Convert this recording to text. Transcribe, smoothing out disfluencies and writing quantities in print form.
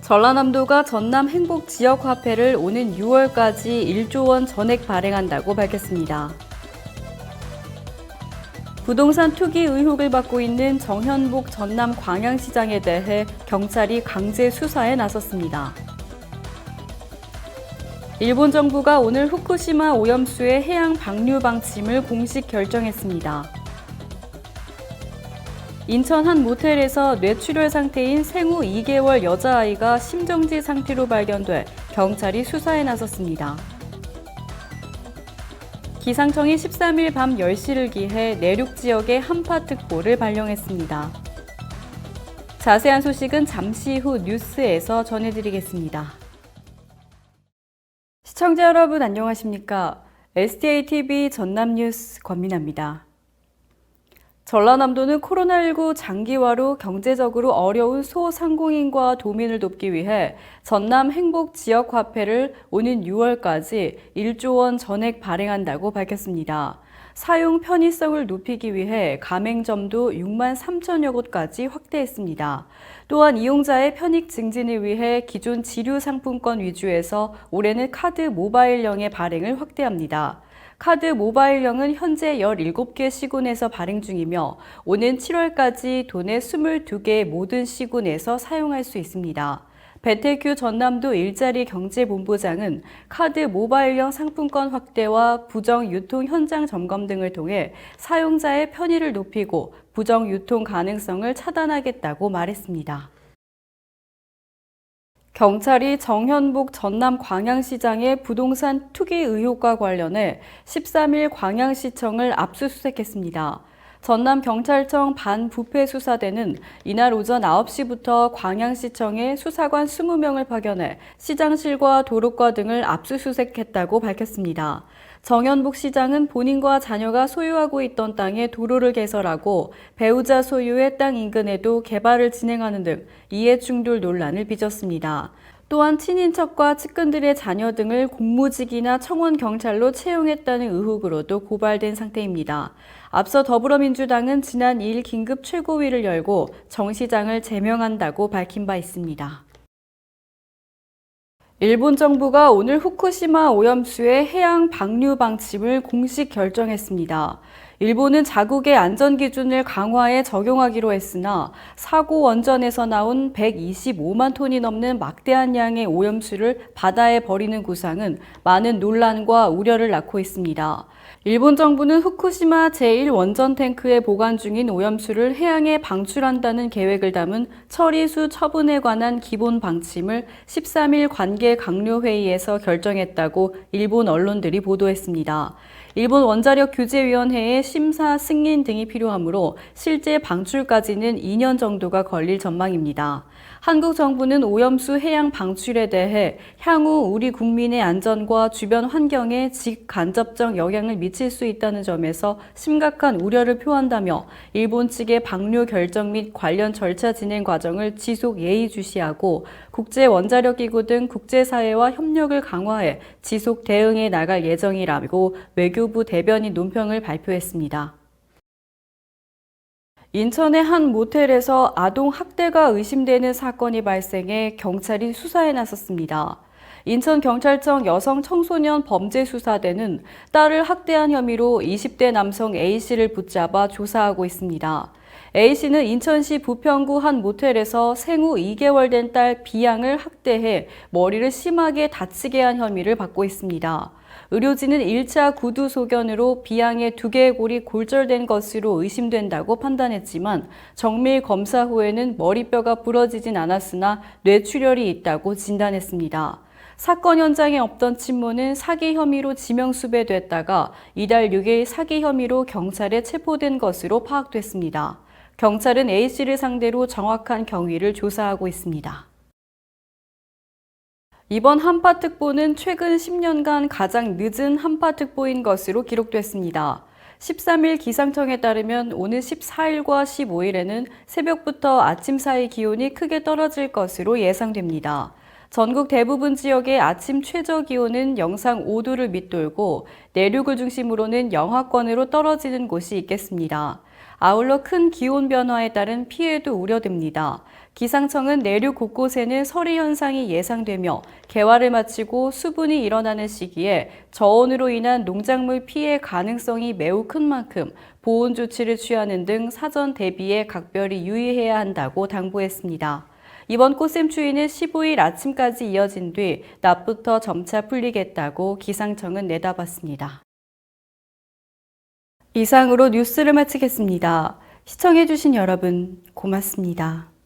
전라남도가 전남 행복 지역 화폐를 오는 6월까지 1조 원 전액 발행한다고 밝혔습니다. 부동산 투기 의혹을 받고 있는 정현복 전남 광양시장에 대해 경찰이 강제 수사에 나섰습니다. 일본 정부가 오늘 후쿠시마 오염수의 해양 방류 방침을 공식 결정했습니다. 인천 한 모텔에서 뇌출혈 상태인 생후 2개월 여자아이가 심정지 상태로 발견돼 경찰이 수사에 나섰습니다. 기상청이 13일 밤 10시를 기해 내륙 지역에 한파특보를 발령했습니다. 자세한 소식은 잠시 후 뉴스에서 전해드리겠습니다. 시청자 여러분 안녕하십니까? STATV 전남뉴스 권민아입니다. 전라남도는 코로나19 장기화로 경제적으로 어려운 소상공인과 도민을 돕기 위해 전남 행복 지역 화폐를 오는 6월까지 1조 원 전액 발행한다고 밝혔습니다. 사용 편의성을 높이기 위해 가맹점도 6만 3천여 곳까지 확대했습니다. 또한 이용자의 편익 증진을 위해 기존 지류 상품권 위주에서 올해는 카드 모바일형의 발행을 확대합니다. 카드 모바일형은 현재 17개 시군에서 발행 중이며 오는 7월까지 도내 22개 모든 시군에서 사용할 수 있습니다. 배태규 전남도 일자리 경제본부장은 카드 모바일형 상품권 확대와 부정 유통 현장 점검 등을 통해 사용자의 편의를 높이고 부정 유통 가능성을 차단하겠다고 말했습니다. 경찰이 정현복 전남 광양시장의 부동산 투기 의혹과 관련해 13일 광양시청을 압수수색했습니다. 전남경찰청 반부패수사대는 이날 오전 9시부터 광양시청에 수사관 20명을 파견해 시장실과 도로과 등을 압수수색했다고 밝혔습니다. 정현복 시장은 본인과 자녀가 소유하고 있던 땅에 도로를 개설하고 배우자 소유의 땅 인근에도 개발을 진행하는 등 이해충돌 논란을 빚었습니다. 또한 친인척과 측근들의 자녀 등을 공무직이나 청원경찰로 채용했다는 의혹으로도 고발된 상태입니다. 앞서 더불어민주당은 지난 2일 긴급 최고위를 열고 정 시장을 제명한다고 밝힌 바 있습니다. 일본 정부가 오늘 후쿠시마 오염수의 해양 방류 방침을 공식 결정했습니다. 일본은 자국의 안전기준을 강화해 적용하기로 했으나 사고 원전에서 나온 125만 톤이 넘는 막대한 양의 오염수를 바다에 버리는 구상은 많은 논란과 우려를 낳고 있습니다. 일본 정부는 후쿠시마 제1원전 탱크에 보관 중인 오염수를 해양에 방출한다는 계획을 담은 처리수 처분에 관한 기본 방침을 13일 관계 강료 회의에서 결정했다고 일본 언론들이 보도했습니다. 일본 원자력 규제위원회의 심사 승인 등이 필요하므로 실제 방출까지는 2년 정도가 걸릴 전망입니다. 한국 정부는 오염수 해양 방출에 대해 향후 우리 국민의 안전과 주변 환경에 직간접적 영향을 미칠 수 있다는 점에서 심각한 우려를 표한다며 일본 측의 방류 결정 및 관련 절차 진행 과정을 지속 예의주시하고 국제원자력기구 등 국제사회와 협력을 강화해 지속 대응해 나갈 예정이라고 외교부 대변인 논평을 발표했습니다. 인천의 한 모텔에서 아동 학대가 의심되는 사건이 발생해 경찰이 수사에 나섰습니다. 인천경찰청 여성청소년 범죄수사대는 딸을 학대한 혐의로 20대 남성 A씨를 붙잡아 조사하고 있습니다. A씨는 인천시 부평구 한 모텔에서 생후 2개월 된 딸 B양을 학대해 머리를 심하게 다치게 한 혐의를 받고 있습니다. 의료진은 1차 구두 소견으로 B양의 2개의 골이 골절된 것으로 의심된다고 판단했지만 정밀 검사 후에는 머리뼈가 부러지진 않았으나 뇌출혈이 있다고 진단했습니다. 사건 현장에 없던 친모는 사기 혐의로 지명수배됐다가 이달 6일 사기 혐의로 경찰에 체포된 것으로 파악됐습니다. 경찰은 A씨를 상대로 정확한 경위를 조사하고 있습니다. 이번 한파특보는 최근 10년간 가장 늦은 한파특보인 것으로 기록됐습니다. 13일 기상청에 따르면 오는 14일과 15일에는 새벽부터 아침 사이 기온이 크게 떨어질 것으로 예상됩니다. 전국 대부분 지역의 아침 최저 기온은 영상 5도를 밑돌고 내륙을 중심으로는 영하권으로 떨어지는 곳이 있겠습니다. 아울러 큰 기온 변화에 따른 피해도 우려됩니다. 기상청은 내륙 곳곳에는 서리 현상이 예상되며 개화를 마치고 수분이 일어나는 시기에 저온으로 인한 농작물 피해 가능성이 매우 큰 만큼 보온 조치를 취하는 등 사전 대비에 각별히 유의해야 한다고 당부했습니다. 이번 꽃샘추위는 15일 아침까지 이어진 뒤 낮부터 점차 풀리겠다고 기상청은 내다봤습니다. 이상으로 뉴스를 마치겠습니다. 시청해주신 여러분 고맙습니다.